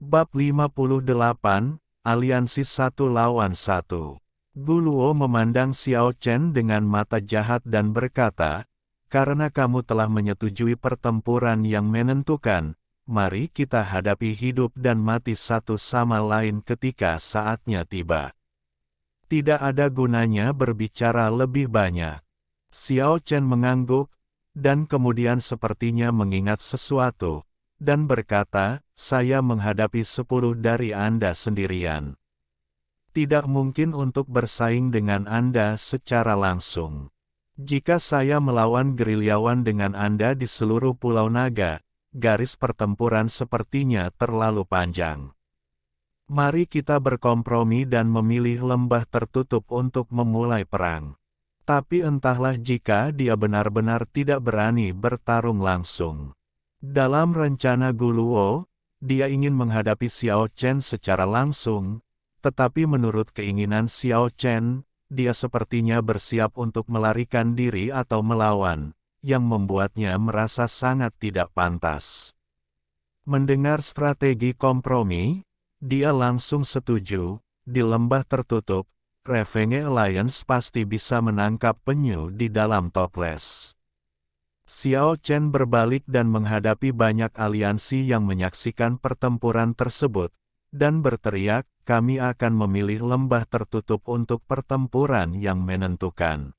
Bab 58, Aliansi Satu Lawan Satu. Guluo memandang Xiao Chen dengan mata jahat dan berkata, "Karena kamu telah menyetujui pertempuran yang menentukan, mari kita hadapi hidup dan mati satu sama lain ketika saatnya tiba." Tidak ada gunanya berbicara lebih banyak. Xiao Chen mengangguk, dan kemudian sepertinya mengingat sesuatu, dan berkata, "Saya menghadapi 10 dari Anda sendirian. Tidak mungkin untuk bersaing dengan Anda secara langsung. Jika saya melawan gerilyawan dengan Anda di seluruh Pulau Naga, garis pertempuran sepertinya terlalu panjang. Mari kita berkompromi dan memilih lembah tertutup untuk memulai perang." Tapi entahlah jika dia benar-benar tidak berani bertarung langsung. Dalam rencana Guluo, dia ingin menghadapi Xiao Chen secara langsung, tetapi menurut keinginan Xiao Chen, dia sepertinya bersiap untuk melarikan diri atau melawan, yang membuatnya merasa sangat tidak pantas. Mendengar strategi kompromi, dia langsung setuju, di lembah tertutup, Revenge Alliance pasti bisa menangkap penyu di dalam toples. Xiao Chen berbalik dan menghadapi banyak aliansi yang menyaksikan pertempuran tersebut, dan berteriak, "Kami akan memilih lembah tertutup untuk pertempuran yang menentukan.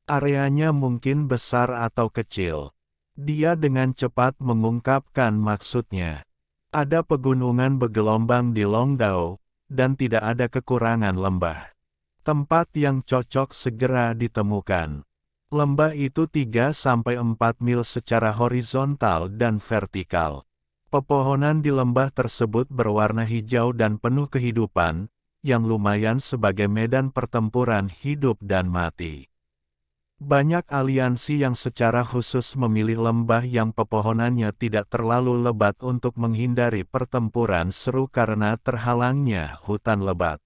Areanya mungkin besar atau kecil." Dia dengan cepat mengungkapkan maksudnya. Ada pegunungan bergelombang di Longdao, dan tidak ada kekurangan lembah. Tempat yang cocok segera ditemukan. Lembah itu 3-4 mil secara horizontal dan vertikal. Pepohonan di lembah tersebut berwarna hijau dan penuh kehidupan, yang lumayan sebagai medan pertempuran hidup dan mati. Banyak aliansi yang secara khusus memilih lembah yang pepohonannya tidak terlalu lebat untuk menghindari pertempuran seru karena terhalangnya hutan lebat.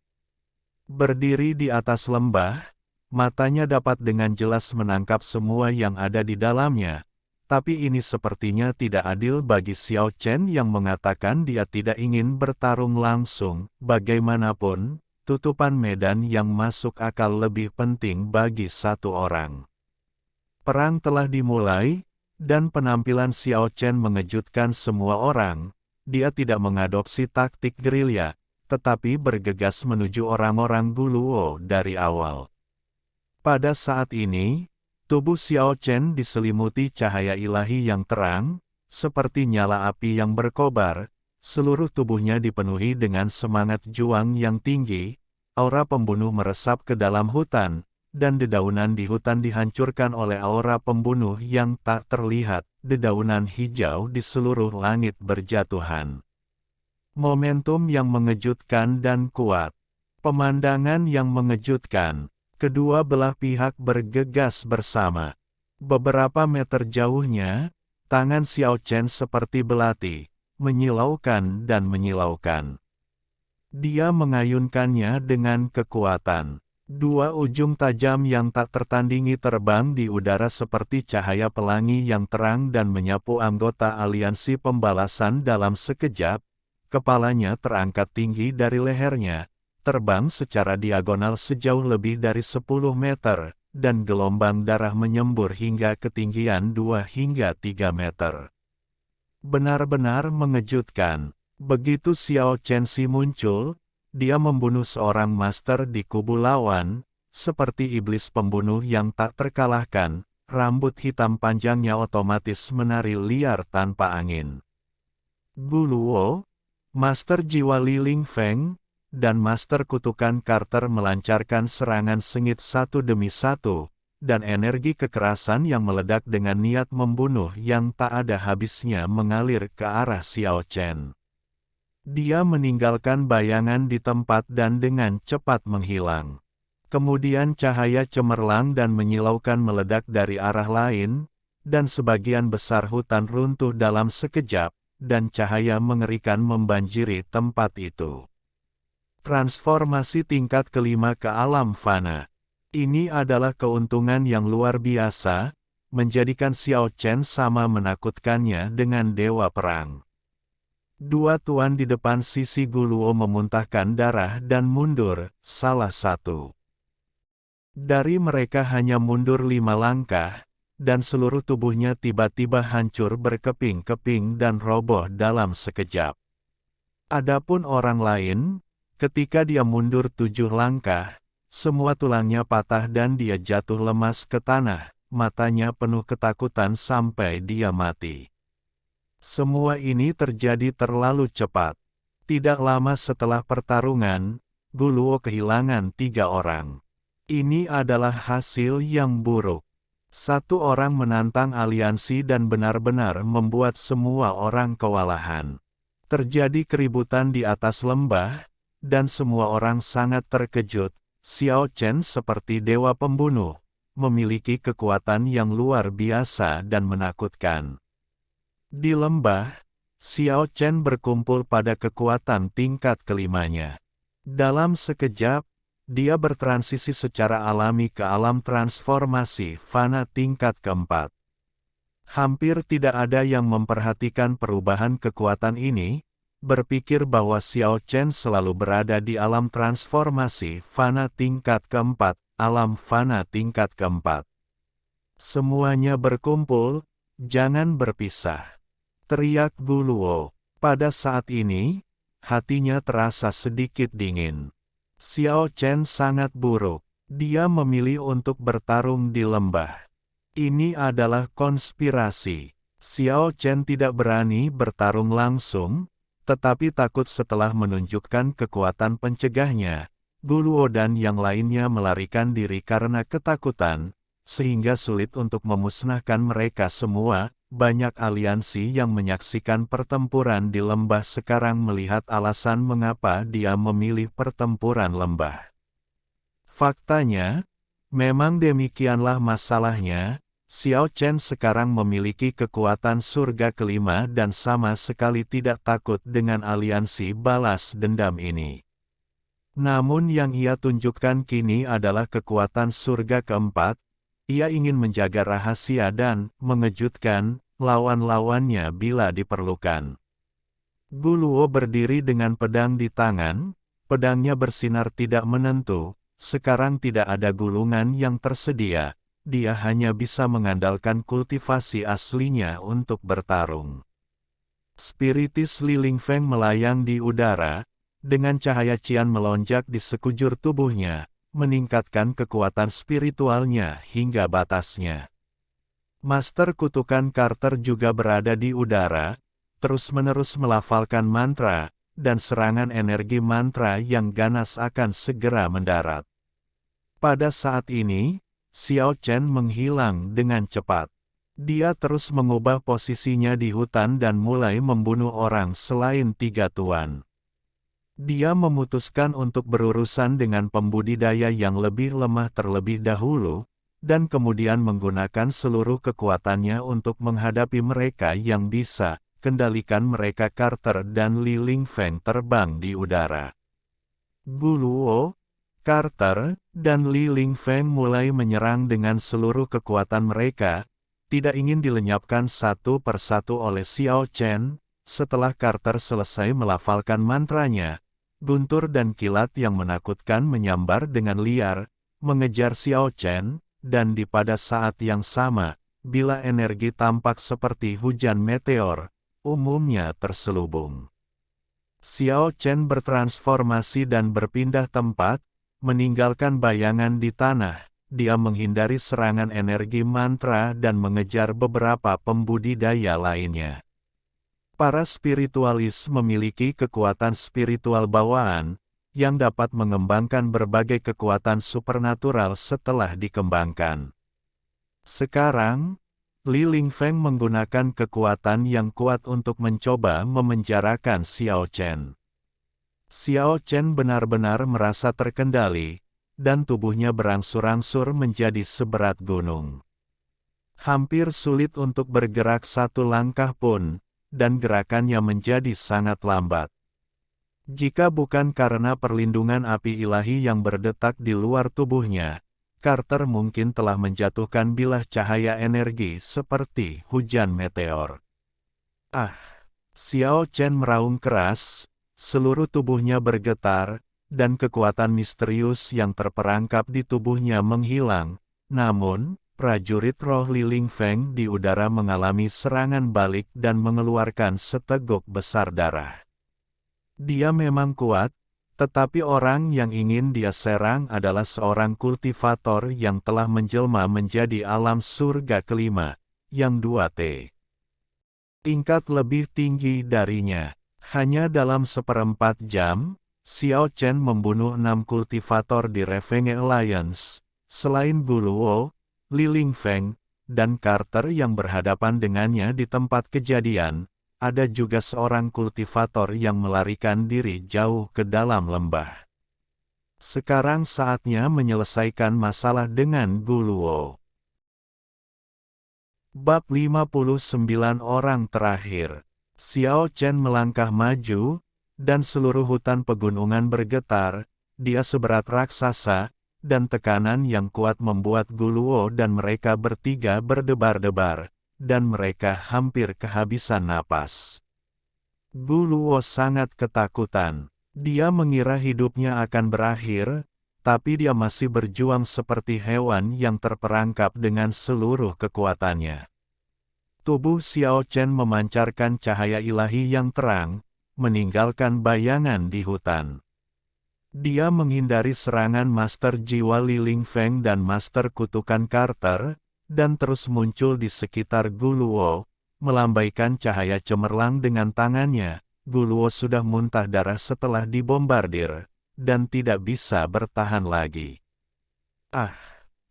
Berdiri di atas lembah, matanya dapat dengan jelas menangkap semua yang ada di dalamnya, tapi ini sepertinya tidak adil bagi Xiao Chen yang mengatakan dia tidak ingin bertarung langsung. Bagaimanapun, tutupan medan yang masuk akal lebih penting bagi satu orang. Perang telah dimulai, dan penampilan Xiao Chen mengejutkan semua orang. Dia tidak mengadopsi taktik gerilya, tetapi bergegas menuju orang-orang Guluo dari awal. Pada saat ini, tubuh Xiao Chen diselimuti cahaya ilahi yang terang, seperti nyala api yang berkobar. Seluruh tubuhnya dipenuhi dengan semangat juang yang tinggi. Aura pembunuh meresap ke dalam hutan, dan dedaunan di hutan dihancurkan oleh aura pembunuh yang tak terlihat. Dedaunan hijau di seluruh langit berjatuhan. Momentum yang mengejutkan dan kuat. Pemandangan yang mengejutkan. Kedua belah pihak bergegas bersama. Beberapa meter jauhnya, tangan Xiao Chen seperti belati, menyilaukan dan menyilaukan. Dia mengayunkannya dengan kekuatan. Dua ujung tajam yang tak tertandingi terbang di udara seperti cahaya pelangi yang terang dan menyapu anggota aliansi pembalasan dalam sekejap. Kepalanya terangkat tinggi dari lehernya, terbang secara diagonal sejauh lebih dari 10 meter, dan gelombang darah menyembur hingga ketinggian 2 hingga 3 meter. Benar-benar mengejutkan. Begitu Xiao Chen muncul, dia membunuh seorang master di kubu lawan, seperti iblis pembunuh yang tak terkalahkan. Rambut hitam panjangnya otomatis menari liar tanpa angin. Guluo, Master Jiwa Li Ling Feng, dan Master Kutukan Carter melancarkan serangan sengit satu demi satu, dan energi kekerasan yang meledak dengan niat membunuh yang tak ada habisnya mengalir ke arah Xiao Chen. Dia meninggalkan bayangan di tempat dan dengan cepat menghilang. Kemudian cahaya cemerlang dan menyilaukan meledak dari arah lain, dan sebagian besar hutan runtuh dalam sekejap, dan cahaya mengerikan membanjiri tempat itu. Transformasi tingkat kelima ke alam fana. Ini adalah keuntungan yang luar biasa, menjadikan Xiao Chen sama menakutkannya dengan dewa perang. Dua tuan di depan sisi Guluo memuntahkan darah dan mundur, salah satu dari mereka hanya mundur 5 langkah, dan seluruh tubuhnya tiba-tiba hancur berkeping-keping dan roboh dalam sekejap. Adapun orang lain, ketika dia mundur 7 langkah, semua tulangnya patah dan dia jatuh lemas ke tanah, matanya penuh ketakutan sampai dia mati. Semua ini terjadi terlalu cepat. Tidak lama setelah pertarungan, Guluo kehilangan 3 orang. Ini adalah hasil yang buruk. Satu orang menantang aliansi dan benar-benar membuat semua orang kewalahan. Terjadi keributan di atas lembah, dan semua orang sangat terkejut. Xiao Chen seperti dewa pembunuh, memiliki kekuatan yang luar biasa dan menakutkan. Di lembah, Xiao Chen berkumpul pada kekuatan tingkat kelimanya. Dalam sekejap, dia bertransisi secara alami ke alam transformasi fana tingkat keempat. Hampir tidak ada yang memperhatikan perubahan kekuatan ini, berpikir bahwa Xiao Chen selalu berada di alam transformasi fana tingkat keempat, alam fana tingkat keempat. Semuanya berkumpul, jangan berpisah, teriak Guluo. Pada saat ini, hatinya terasa sedikit dingin. Xiao Chen sangat buruk. Dia memilih untuk bertarung di lembah. Ini adalah konspirasi. Xiao Chen tidak berani bertarung langsung, tetapi takut setelah menunjukkan kekuatan pencegahnya. Guluo dan yang lainnya melarikan diri karena ketakutan, sehingga sulit untuk memusnahkan mereka semua. Banyak aliansi yang menyaksikan pertempuran di lembah sekarang melihat alasan mengapa dia memilih pertempuran lembah. Faktanya, memang demikianlah masalahnya. Xiao Chen sekarang memiliki kekuatan surga kelima dan sama sekali tidak takut dengan aliansi balas dendam ini. Namun yang ia tunjukkan kini adalah kekuatan surga keempat. Ia ingin menjaga rahasia dan mengejutkan lawan-lawannya bila diperlukan. Guluo berdiri dengan pedang di tangan, pedangnya bersinar tidak menentu, sekarang tidak ada gulungan yang tersedia, dia hanya bisa mengandalkan kultivasi aslinya untuk bertarung. Spiritis Li Lingfeng melayang di udara, dengan cahaya cian melonjak di sekujur tubuhnya, meningkatkan kekuatan spiritualnya hingga batasnya. Master kutukan Carter juga berada di udara, terus-menerus melafalkan mantra, dan serangan energi mantra yang ganas akan segera mendarat. Pada saat ini, Xiao Chen menghilang dengan cepat. Dia terus mengubah posisinya di hutan dan mulai membunuh orang selain 3 tuan. Dia memutuskan untuk berurusan dengan pembudidaya yang lebih lemah terlebih dahulu, dan kemudian menggunakan seluruh kekuatannya untuk menghadapi mereka yang bisa kendalikan mereka. Carter dan Li Lingfeng terbang di udara. Guluo, Carter, dan Li Lingfeng mulai menyerang dengan seluruh kekuatan mereka, tidak ingin dilenyapkan satu persatu oleh Xiao Chen. Setelah Carter selesai melafalkan mantranya, guntur dan kilat yang menakutkan menyambar dengan liar, mengejar Xiao Chen. Dan pada saat yang sama, bila energi tampak seperti hujan meteor, umumnya terselubung. Xiao Chen bertransformasi dan berpindah tempat, meninggalkan bayangan di tanah. Dia menghindari serangan energi mantra dan mengejar beberapa pembudidaya lainnya. Para spiritualis memiliki kekuatan spiritual bawaan, yang dapat mengembangkan berbagai kekuatan supernatural setelah dikembangkan. Sekarang, Li Lingfeng menggunakan kekuatan yang kuat untuk mencoba memenjarakan Xiao Chen. Xiao Chen benar-benar merasa terkendali, dan tubuhnya berangsur-angsur menjadi seberat gunung. Hampir sulit untuk bergerak satu langkah pun, dan gerakannya menjadi sangat lambat. Jika bukan karena perlindungan api ilahi yang berdetak di luar tubuhnya, Carter mungkin telah menjatuhkan bilah cahaya energi seperti hujan meteor. Ah! Xiao Chen meraung keras, seluruh tubuhnya bergetar, dan kekuatan misterius yang terperangkap di tubuhnya menghilang. Namun, prajurit roh Li Lingfeng di udara mengalami serangan balik dan mengeluarkan seteguk besar darah. Dia memang kuat, tetapi orang yang ingin dia serang adalah seorang kultivator yang telah menjelma menjadi alam surga kelima, yang 2T. Tingkat lebih tinggi darinya. Hanya dalam 1/4 jam, Xiao Chen membunuh 6 kultivator di Revenge Alliance. Selain Guluo, Li Lingfeng, dan Carter yang berhadapan dengannya di tempat kejadian, ada juga seorang kultivator yang melarikan diri jauh ke dalam lembah. Sekarang saatnya menyelesaikan masalah dengan Guluo. Bab 59 orang terakhir. Xiao Chen melangkah maju, dan seluruh hutan pegunungan bergetar. Dia seberat raksasa, dan tekanan yang kuat membuat Guluo dan mereka bertiga berdebar-debar, dan mereka hampir kehabisan napas. Guluo sangat ketakutan. Dia mengira hidupnya akan berakhir, tapi dia masih berjuang seperti hewan yang terperangkap dengan seluruh kekuatannya. Tubuh Xiao Chen memancarkan cahaya ilahi yang terang, meninggalkan bayangan di hutan. Dia menghindari serangan Master Jiwa Li Lingfeng dan Master Kutukan Carter, dan terus muncul di sekitar Guluo, melambaikan cahaya cemerlang dengan tangannya. Guluo sudah muntah darah setelah dibombardir, dan tidak bisa bertahan lagi. Ah!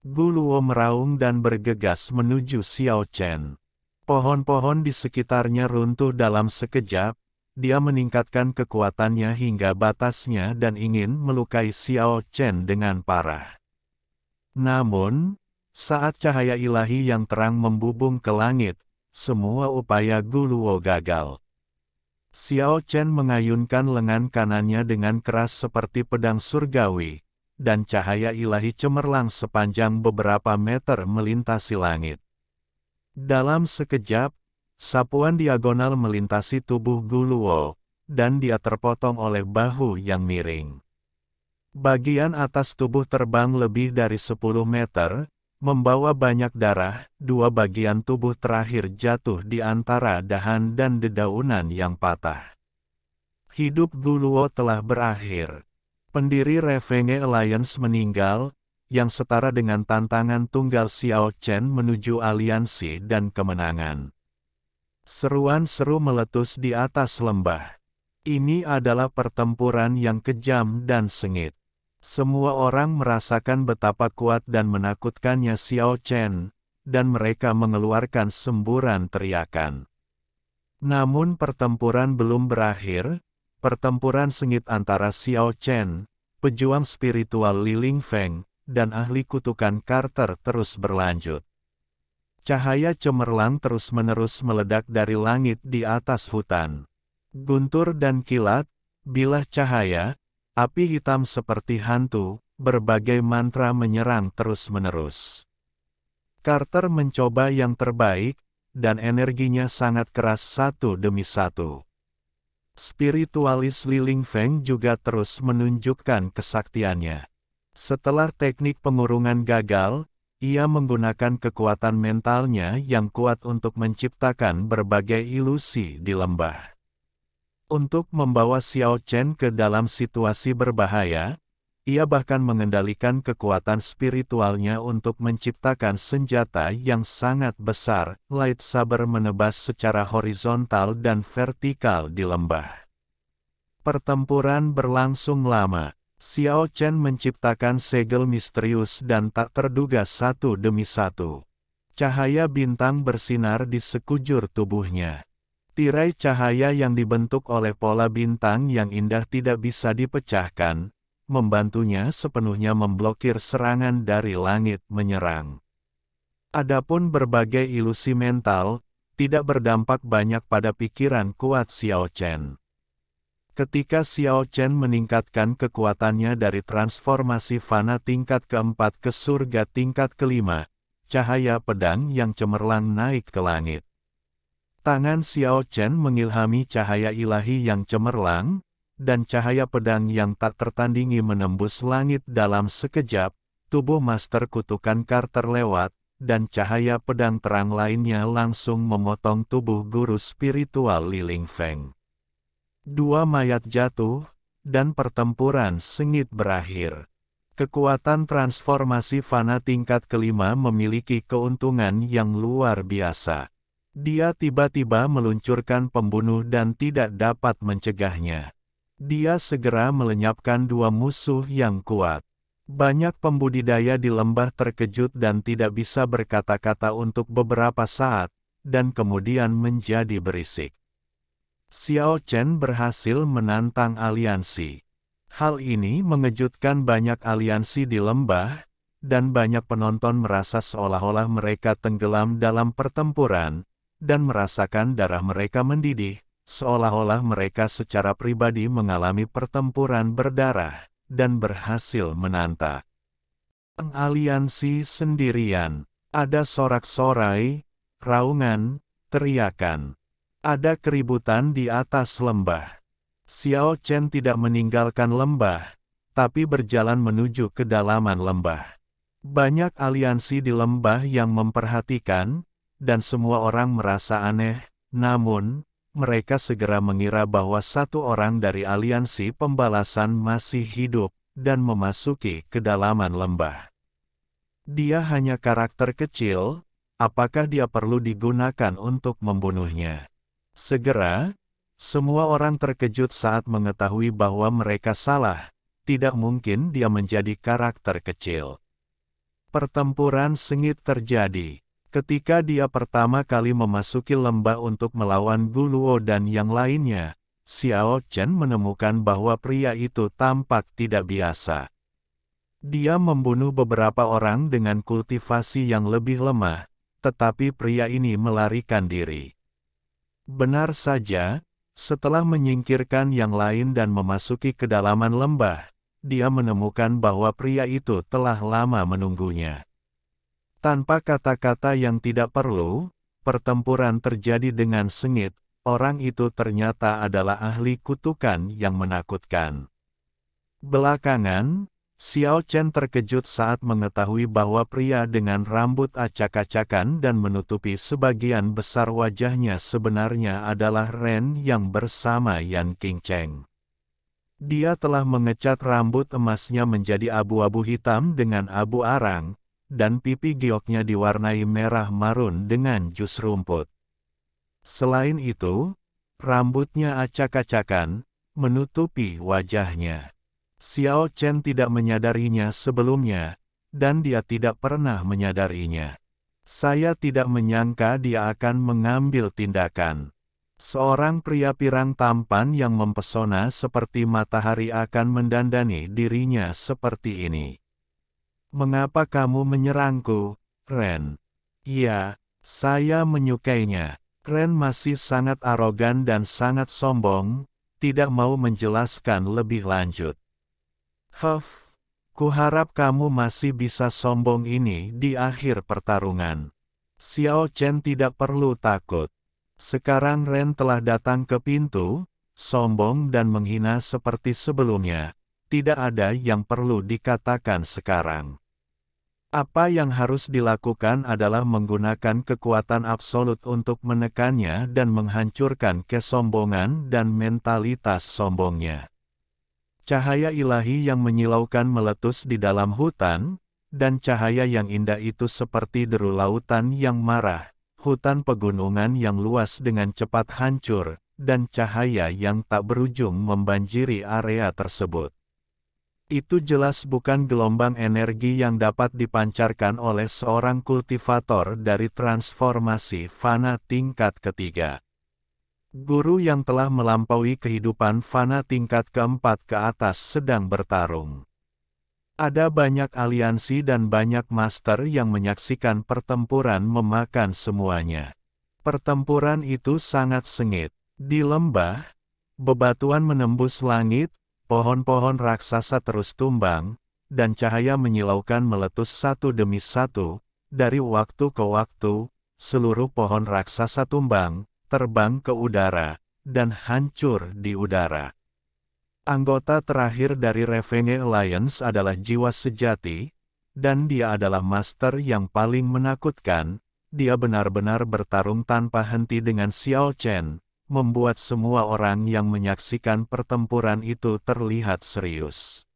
Guluo meraung dan bergegas menuju Xiao Chen. Pohon-pohon di sekitarnya runtuh dalam sekejap. Dia meningkatkan kekuatannya hingga batasnya dan ingin melukai Xiao Chen dengan parah. Namun, saat cahaya ilahi yang terang membubung ke langit, semua upaya Guluo gagal. Xiao Chen mengayunkan lengan kanannya dengan keras seperti pedang surgawi, dan cahaya ilahi cemerlang sepanjang beberapa meter melintasi langit. Dalam sekejap, sapuan diagonal melintasi tubuh Guluo, dan dia terpotong oleh bahu yang miring. Bagian atas tubuh terbang lebih dari 10 meter, membawa banyak darah. Dua bagian tubuh terakhir jatuh di antara dahan dan dedaunan yang patah. Hidup Guluo telah berakhir. Pendiri Revenge Alliance meninggal, yang setara dengan tantangan tunggal Xiao Chen menuju aliansi dan kemenangan. Seruan seru meletus di atas lembah. Ini adalah pertempuran yang kejam dan sengit. Semua orang merasakan betapa kuat dan menakutkannya Xiao Chen, dan mereka mengeluarkan semburan teriakan. Namun pertempuran belum berakhir. Pertempuran sengit antara Xiao Chen, pejuang spiritual Li Lingfeng, dan ahli kutukan Carter terus berlanjut. Cahaya cemerlang terus-menerus meledak dari langit di atas hutan. Guntur dan kilat, bilah cahaya, api hitam seperti hantu, berbagai mantra menyerang terus-menerus. Carter mencoba yang terbaik, dan energinya sangat keras satu demi satu. Spiritualis Li Lingfeng juga terus menunjukkan kesaktiannya. Setelah teknik pengurungan gagal, ia menggunakan kekuatan mentalnya yang kuat untuk menciptakan berbagai ilusi di lembah. Untuk membawa Xiao Chen ke dalam situasi berbahaya, ia bahkan mengendalikan kekuatan spiritualnya untuk menciptakan senjata yang sangat besar. Lightsaber menebas secara horizontal dan vertikal di lembah. Pertempuran berlangsung lama. Xiao Chen menciptakan segel misterius dan tak terduga satu demi satu. Cahaya bintang bersinar di sekujur tubuhnya. Tirai cahaya yang dibentuk oleh pola bintang yang indah tidak bisa dipecahkan, membantunya sepenuhnya memblokir serangan dari langit menyerang. Adapun berbagai ilusi mental, tidak berdampak banyak pada pikiran kuat Xiao Chen. Ketika Xiao Chen meningkatkan kekuatannya dari transformasi fana tingkat keempat ke surga tingkat kelima, cahaya pedang yang cemerlang naik ke langit. Tangan Xiao Chen mengilhami cahaya ilahi yang cemerlang, dan cahaya pedang yang tak tertandingi menembus langit dalam sekejap. Tubuh Master Kutukan Carter lewat, dan cahaya pedang terang lainnya langsung memotong tubuh guru spiritual Li Lingfeng. Dua mayat jatuh, dan pertempuran sengit berakhir. Kekuatan transformasi fana tingkat kelima memiliki keuntungan yang luar biasa. Dia tiba-tiba meluncurkan pembunuh dan tidak dapat mencegahnya. Dia segera melenyapkan dua musuh yang kuat. Banyak pembudidaya di lembah terkejut dan tidak bisa berkata-kata untuk beberapa saat, dan kemudian menjadi berisik. Xiao Chen berhasil menantang aliansi. Hal ini mengejutkan banyak aliansi di lembah, dan banyak penonton merasa seolah-olah mereka tenggelam dalam pertempuran, dan merasakan darah mereka mendidih, seolah-olah mereka secara pribadi mengalami pertempuran berdarah, dan berhasil menanta. Aliansi sendirian, ada sorak-sorai, raungan, teriakan. Ada keributan di atas lembah. Xiao Chen tidak meninggalkan lembah, tapi berjalan menuju kedalaman lembah. Banyak aliansi di lembah yang memperhatikan, dan semua orang merasa aneh, namun, mereka segera mengira bahwa satu orang dari aliansi pembalasan masih hidup, dan memasuki kedalaman lembah. Dia hanya karakter kecil, apakah dia perlu digunakan untuk membunuhnya? Segera, semua orang terkejut saat mengetahui bahwa mereka salah, tidak mungkin dia menjadi karakter kecil. Pertempuran sengit terjadi. Ketika dia pertama kali memasuki lembah untuk melawan Guluo dan yang lainnya, Xiao Chen menemukan bahwa pria itu tampak tidak biasa. Dia membunuh beberapa orang dengan kultivasi yang lebih lemah, tetapi pria ini melarikan diri. Benar saja, setelah menyingkirkan yang lain dan memasuki kedalaman lembah, dia menemukan bahwa pria itu telah lama menunggunya. Tanpa kata-kata yang tidak perlu, pertempuran terjadi dengan sengit. Orang itu ternyata adalah ahli kutukan yang menakutkan. Belakangan, Xiao Chen terkejut saat mengetahui bahwa pria dengan rambut acak-acakan dan menutupi sebagian besar wajahnya sebenarnya adalah Ren yang bersama Yan Qingcheng. Dia telah mengecat rambut emasnya menjadi abu-abu hitam dengan abu arang, dan pipi gioknya diwarnai merah marun dengan jus rumput. Selain itu, rambutnya acak-acakan, menutupi wajahnya. Xiao Chen tidak menyadarinya sebelumnya, dan dia tidak pernah menyadarinya. Saya tidak menyangka dia akan mengambil tindakan. Seorang pria pirang tampan yang mempesona seperti matahari akan mendandani dirinya seperti ini. Mengapa kamu menyerangku, Ren? Iya, saya menyukainya. Ren masih sangat arogan dan sangat sombong, tidak mau menjelaskan lebih lanjut. Kuharap kamu masih bisa sombong ini di akhir pertarungan. Xiao Chen tidak perlu takut. Sekarang Ren telah datang ke pintu, sombong dan menghina seperti sebelumnya. Tidak ada yang perlu dikatakan sekarang. Apa yang harus dilakukan adalah menggunakan kekuatan absolut untuk menekannya dan menghancurkan kesombongan dan mentalitas sombongnya. Cahaya ilahi yang menyilaukan meletus di dalam hutan, dan cahaya yang indah itu seperti deru lautan yang marah, hutan pegunungan yang luas dengan cepat hancur, dan cahaya yang tak berujung membanjiri area tersebut. Itu jelas bukan gelombang energi yang dapat dipancarkan oleh seorang kultivator dari transformasi fana tingkat ketiga. Guru yang telah melampaui kehidupan fana tingkat keempat ke atas sedang bertarung. Ada banyak aliansi dan banyak master yang menyaksikan pertempuran memakan semuanya. Pertempuran itu sangat sengit. Di lembah, bebatuan menembus langit, pohon-pohon raksasa terus tumbang, dan cahaya menyilaukan meletus satu demi satu. Dari waktu ke waktu, seluruh pohon raksasa tumbang, terbang ke udara, dan hancur di udara. Anggota terakhir dari Revenge Alliance adalah jiwa sejati, dan dia adalah master yang paling menakutkan. Dia benar-benar bertarung tanpa henti dengan Xiao Chen, membuat semua orang yang menyaksikan pertempuran itu terlihat serius.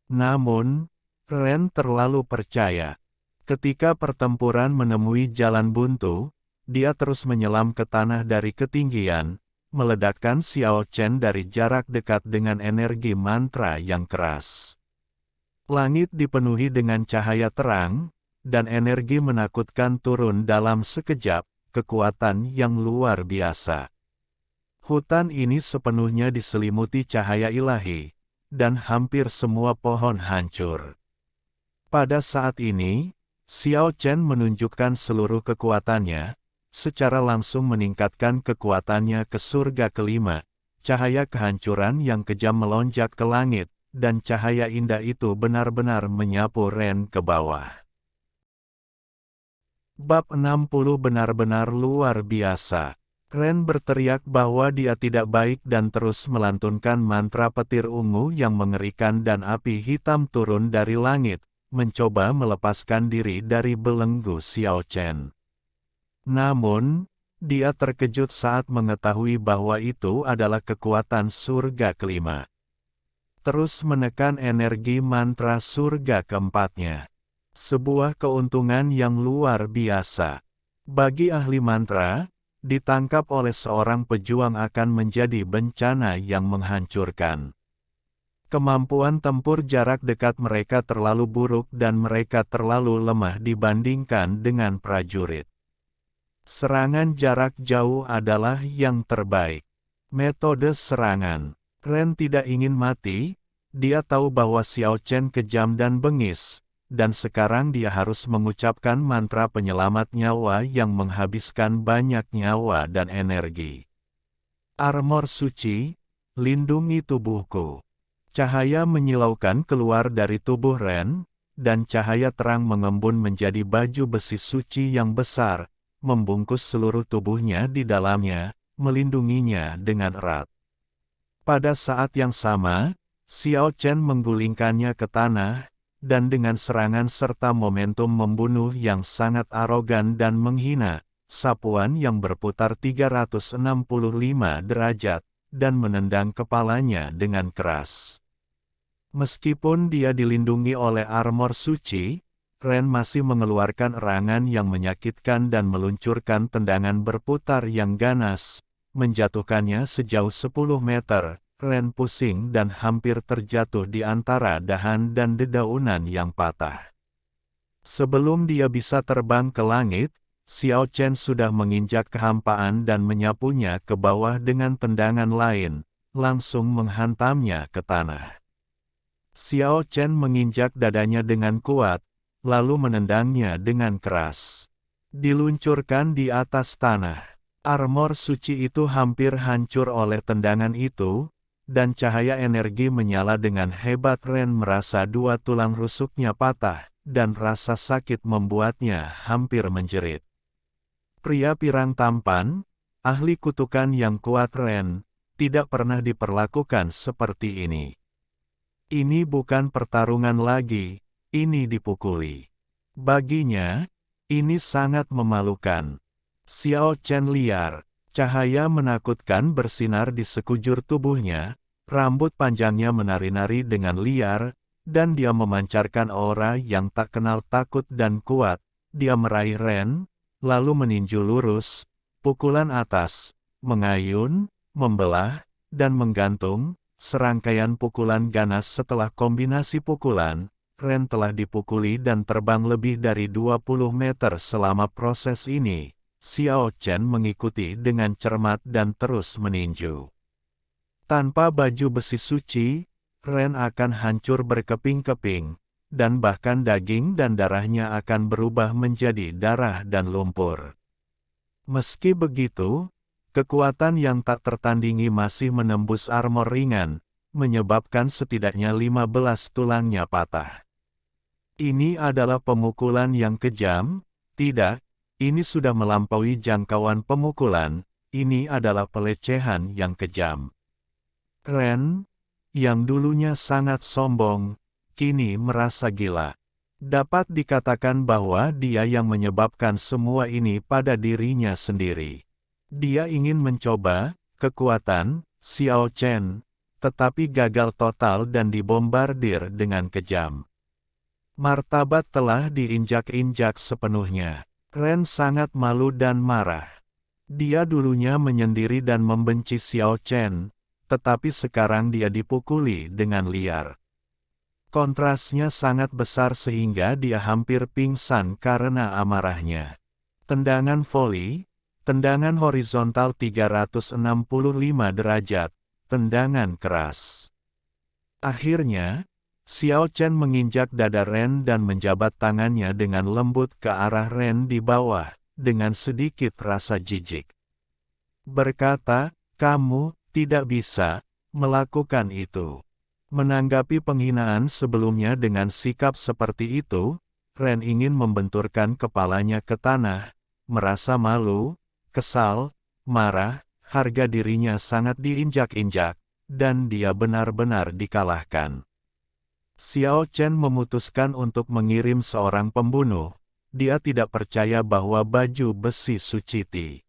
Namun, Ren terlalu percaya. Ketika pertempuran menemui jalan buntu, dia terus menyelam ke tanah dari ketinggian, meledakkan Xiao Chen dari jarak dekat dengan energi mantra yang keras. Langit dipenuhi dengan cahaya terang, dan energi menakutkan turun dalam sekejap, kekuatan yang luar biasa. Hutan ini sepenuhnya diselimuti cahaya ilahi, dan hampir semua pohon hancur. Pada saat ini, Xiao Chen menunjukkan seluruh kekuatannya, secara langsung meningkatkan kekuatannya ke surga kelima. Cahaya kehancuran yang kejam melonjak ke langit, dan cahaya indah itu benar-benar menyapu Ren ke bawah. Bab 60 benar-benar luar biasa. Ren berteriak bahwa dia tidak baik dan terus melantunkan mantra petir ungu yang mengerikan dan api hitam turun dari langit, mencoba melepaskan diri dari belenggu Xiao Chen. Namun, dia terkejut saat mengetahui bahwa itu adalah kekuatan surga kelima. Terus menekan energi mantra surga keempatnya. Sebuah keuntungan yang luar biasa. Bagi ahli mantra, ditangkap oleh seorang pejuang akan menjadi bencana yang menghancurkan. Kemampuan tempur jarak dekat mereka terlalu buruk dan mereka terlalu lemah dibandingkan dengan prajurit. Serangan jarak jauh adalah yang terbaik. Metode serangan. Ren tidak ingin mati, dia tahu bahwa Xiao Chen kejam dan bengis, dan sekarang dia harus mengucapkan mantra penyelamat nyawa yang menghabiskan banyak nyawa dan energi. Armor suci, lindungi tubuhku. Cahaya menyilaukan keluar dari tubuh Ren, dan cahaya terang mengembun menjadi baju besi suci yang besar, membungkus seluruh tubuhnya di dalamnya, melindunginya dengan erat. Pada saat yang sama, Xiao Chen menggulingkannya ke tanah, dan dengan serangan serta momentum membunuh yang sangat arogan dan menghina, sapuan yang berputar 365 derajat, dan menendang kepalanya dengan keras. Meskipun dia dilindungi oleh armor suci, Ren masih mengeluarkan erangan yang menyakitkan dan meluncurkan tendangan berputar yang ganas, menjatuhkannya sejauh 10 meter. Ren pusing dan hampir terjatuh di antara dahan dan dedaunan yang patah. Sebelum dia bisa terbang ke langit, Xiao Chen sudah menginjak kehampaan dan menyapunya ke bawah dengan tendangan lain, langsung menghantamnya ke tanah. Xiao Chen menginjak dadanya dengan kuat, lalu menendangnya dengan keras. Diluncurkan di atas tanah. Armor suci itu hampir hancur oleh tendangan itu, dan cahaya energi menyala dengan hebat. Ren merasa dua tulang rusuknya patah, dan rasa sakit membuatnya hampir menjerit. Pria pirang tampan, ahli kutukan yang kuat Ren, tidak pernah diperlakukan seperti ini. Ini bukan pertarungan lagi, ini dipukuli. Baginya, ini sangat memalukan. Xiao Chen liar, cahaya menakutkan bersinar di sekujur tubuhnya, rambut panjangnya menari-nari dengan liar, dan dia memancarkan aura yang tak kenal takut dan kuat. Dia meraih Ren, lalu meninju lurus, pukulan atas, mengayun, membelah, dan menggantung. Serangkaian pukulan ganas. Setelah kombinasi pukulan, Ren telah dipukuli dan terbang lebih dari 20 meter. Selama proses ini, Xiao Chen mengikuti dengan cermat dan terus meninju. Tanpa baju besi suci, Ren akan hancur berkeping-keping, dan bahkan daging dan darahnya akan berubah menjadi darah dan lumpur. Meski begitu, kekuatan yang tak tertandingi masih menembus armor ringan, menyebabkan setidaknya 15 tulangnya patah. Ini adalah pemukulan yang kejam, tidak, ini sudah melampaui jangkauan pemukulan, ini adalah pelecehan yang kejam. Ren, yang dulunya sangat sombong, kini merasa gila. Dapat dikatakan bahwa dia yang menyebabkan semua ini pada dirinya sendiri. Dia ingin mencoba kekuatan Xiao Chen, tetapi gagal total dan dibombardir dengan kejam. Martabat telah diinjak-injak sepenuhnya. Ren sangat malu dan marah. Dia dulunya menyendiri dan membenci Xiao Chen, tetapi sekarang dia dipukuli dengan liar. Kontrasnya sangat besar sehingga dia hampir pingsan karena amarahnya. Tendangan voli, tendangan horizontal 365 derajat, tendangan keras. Akhirnya, Xiao Chen menginjak dada Ren dan menjabat tangannya dengan lembut ke arah Ren di bawah, dengan sedikit rasa jijik. Berkata, "Kamu tidak bisa melakukan itu." Menanggapi penghinaan sebelumnya dengan sikap seperti itu, Ren ingin membenturkan kepalanya ke tanah, merasa malu, kesal, marah, harga dirinya sangat diinjak-injak, dan dia benar-benar dikalahkan. Xiao Chen memutuskan untuk mengirim seorang pembunuh. Dia tidak percaya bahwa baju besi Suciti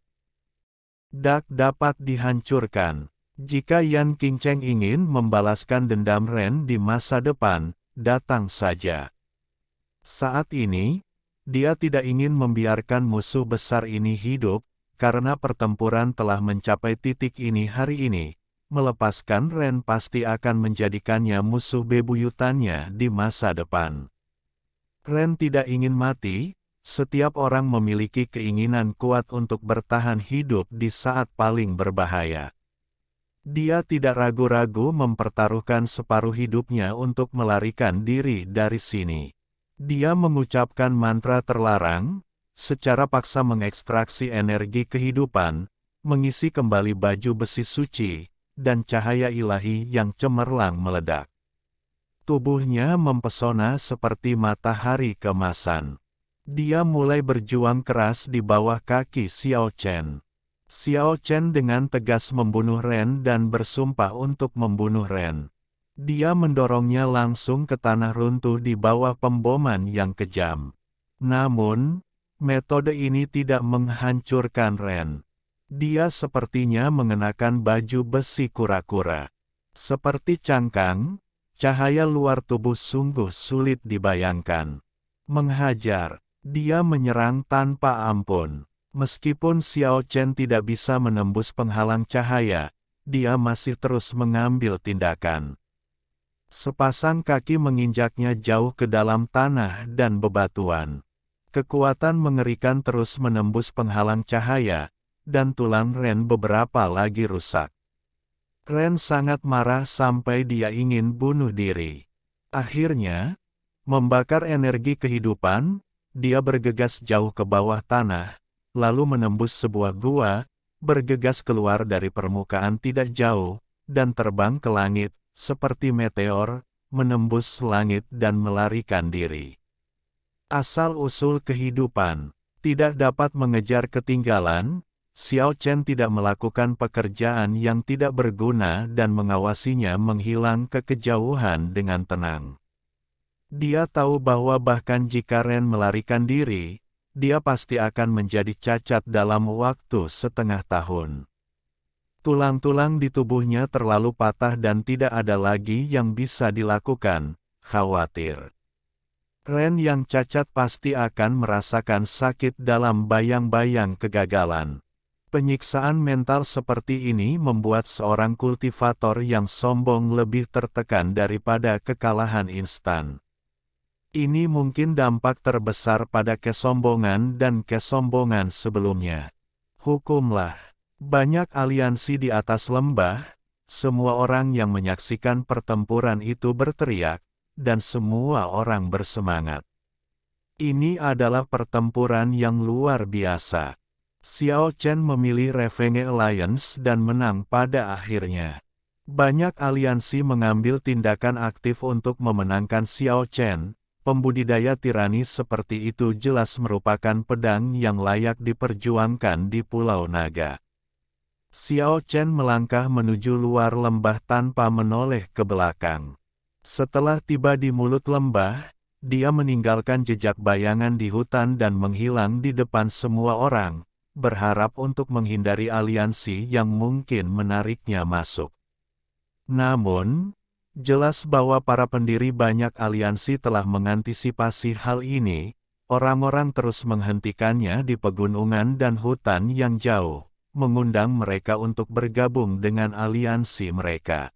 Dak dapat dihancurkan. Jika Yan Qingcheng ingin membalaskan dendam Ren di masa depan, datang saja. Saat ini, dia tidak ingin membiarkan musuh besar ini hidup, karena pertempuran telah mencapai titik ini hari ini. Melepaskan Ren pasti akan menjadikannya musuh bebuyutannya di masa depan. Ren tidak ingin mati, setiap orang memiliki keinginan kuat untuk bertahan hidup di saat paling berbahaya. Dia tidak ragu-ragu mempertaruhkan separuh hidupnya untuk melarikan diri dari sini. Dia mengucapkan mantra terlarang, secara paksa mengekstraksi energi kehidupan, mengisi kembali baju besi suci, dan cahaya ilahi yang cemerlang meledak. Tubuhnya mempesona seperti matahari kemasan. Dia mulai berjuang keras di bawah kaki Xiao Chen. Xiao Chen dengan tegas membunuh Ren dan bersumpah untuk membunuh Ren. Dia mendorongnya langsung ke tanah runtuh di bawah pemboman yang kejam. Namun, metode ini tidak menghancurkan Ren. Dia sepertinya mengenakan baju besi kura-kura. Seperti cangkang, cahaya luar tubuh sungguh sulit dibayangkan. Menghajar, dia menyerang tanpa ampun. Meskipun Xiao Chen tidak bisa menembus penghalang cahaya, dia masih terus mengambil tindakan. Sepasang kaki menginjaknya jauh ke dalam tanah dan bebatuan. Kekuatan mengerikan terus menembus penghalang cahaya, dan tulang Ren beberapa lagi rusak. Ren sangat marah sampai dia ingin bunuh diri. Akhirnya, membakar energi kehidupan, dia bergegas jauh ke bawah tanah, lalu menembus sebuah gua, bergegas keluar dari permukaan tidak jauh, dan terbang ke langit, seperti meteor, menembus langit dan melarikan diri. Asal-usul kehidupan tidak dapat mengejar ketinggalan. Xiao Chen tidak melakukan pekerjaan yang tidak berguna dan mengawasinya menghilang ke kejauhan dengan tenang. Dia tahu bahwa bahkan jika Ren melarikan diri, dia pasti akan menjadi cacat dalam waktu setengah tahun. Tulang-tulang di tubuhnya terlalu patah dan tidak ada lagi yang bisa dilakukan, khawatir. Ren yang cacat pasti akan merasakan sakit dalam bayang-bayang kegagalan. Penyiksaan mental seperti ini membuat seorang kultivator yang sombong lebih tertekan daripada kekalahan instan. Ini mungkin dampak terbesar pada kesombongan dan kesombongan sebelumnya. Hukumlah. Banyak aliansi di atas lembah, semua orang yang menyaksikan pertempuran itu berteriak, dan semua orang bersemangat. Ini adalah pertempuran yang luar biasa. Xiao Chen memilih Revenge Alliance dan menang pada akhirnya. Banyak aliansi mengambil tindakan aktif untuk memenangkan Xiao Chen. Pembudidaya tirani seperti itu jelas merupakan pedang yang layak diperjuangkan di Pulau Naga. Xiao Chen melangkah menuju luar lembah tanpa menoleh ke belakang. Setelah tiba di mulut lembah, dia meninggalkan jejak bayangan di hutan dan menghilang di depan semua orang, berharap untuk menghindari aliansi yang mungkin menariknya masuk. Namun, jelas bahwa para pendiri banyak aliansi telah mengantisipasi hal ini. Orang-orang terus menghentikannya di pegunungan dan hutan yang jauh, mengundang mereka untuk bergabung dengan aliansi mereka.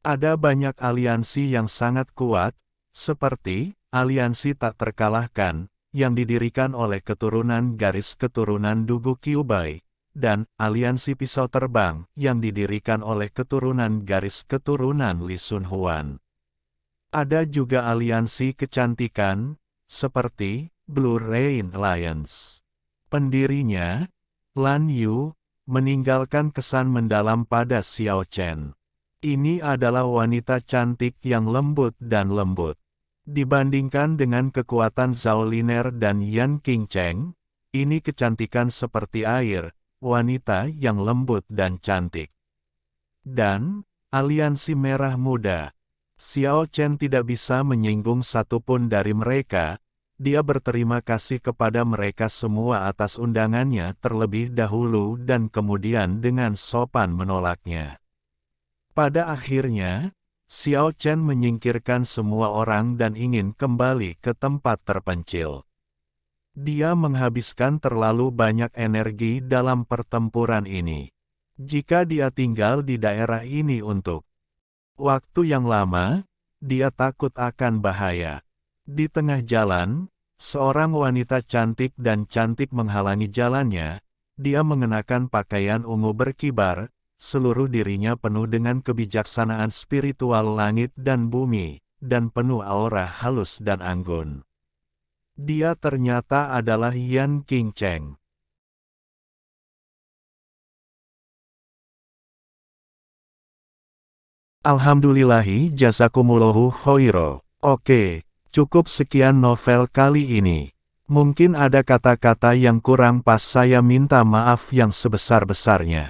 Ada banyak aliansi yang sangat kuat, seperti aliansi tak terkalahkan, yang didirikan oleh keturunan garis keturunan Dugu Qiubai, dan aliansi pisau terbang yang didirikan oleh keturunan garis keturunan Li Sun Huan. Ada juga aliansi kecantikan, seperti Blue Rain Alliance. Pendirinya, Lan Yu, meninggalkan kesan mendalam pada Xiao Chen. Ini adalah wanita cantik yang lembut dan lembut. Dibandingkan dengan kekuatan Zhao Liner dan Yan Qingcheng, ini kecantikan seperti air, wanita yang lembut dan cantik. Dan, aliansi merah muda. Xiao Chen tidak bisa menyinggung satupun dari mereka. Dia berterima kasih kepada mereka semua atas undangannya terlebih dahulu dan kemudian dengan sopan menolaknya. Pada akhirnya, Xiao Chen menyingkirkan semua orang dan ingin kembali ke tempat terpencil. Dia menghabiskan terlalu banyak energi dalam pertempuran ini. Jika dia tinggal di daerah ini untuk waktu yang lama, dia takut akan bahaya. Di tengah jalan, seorang wanita cantik dan cantik menghalangi jalannya. Dia mengenakan pakaian ungu berkibar, seluruh dirinya penuh dengan kebijaksanaan spiritual langit dan bumi, dan penuh aura halus dan anggun. Dia ternyata adalah Yan Qingcheng. Alhamdulillahi jazakumullahu khairo. Oke, cukup sekian novel kali ini. Mungkin ada kata-kata yang kurang pas, saya minta maaf yang sebesar-besarnya.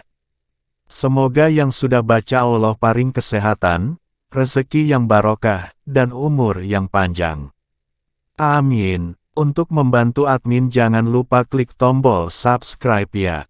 Semoga yang sudah baca Allah paring kesehatan, rezeki yang barokah, dan umur yang panjang. Amin. Untuk membantu admin jangan lupa klik tombol subscribe ya.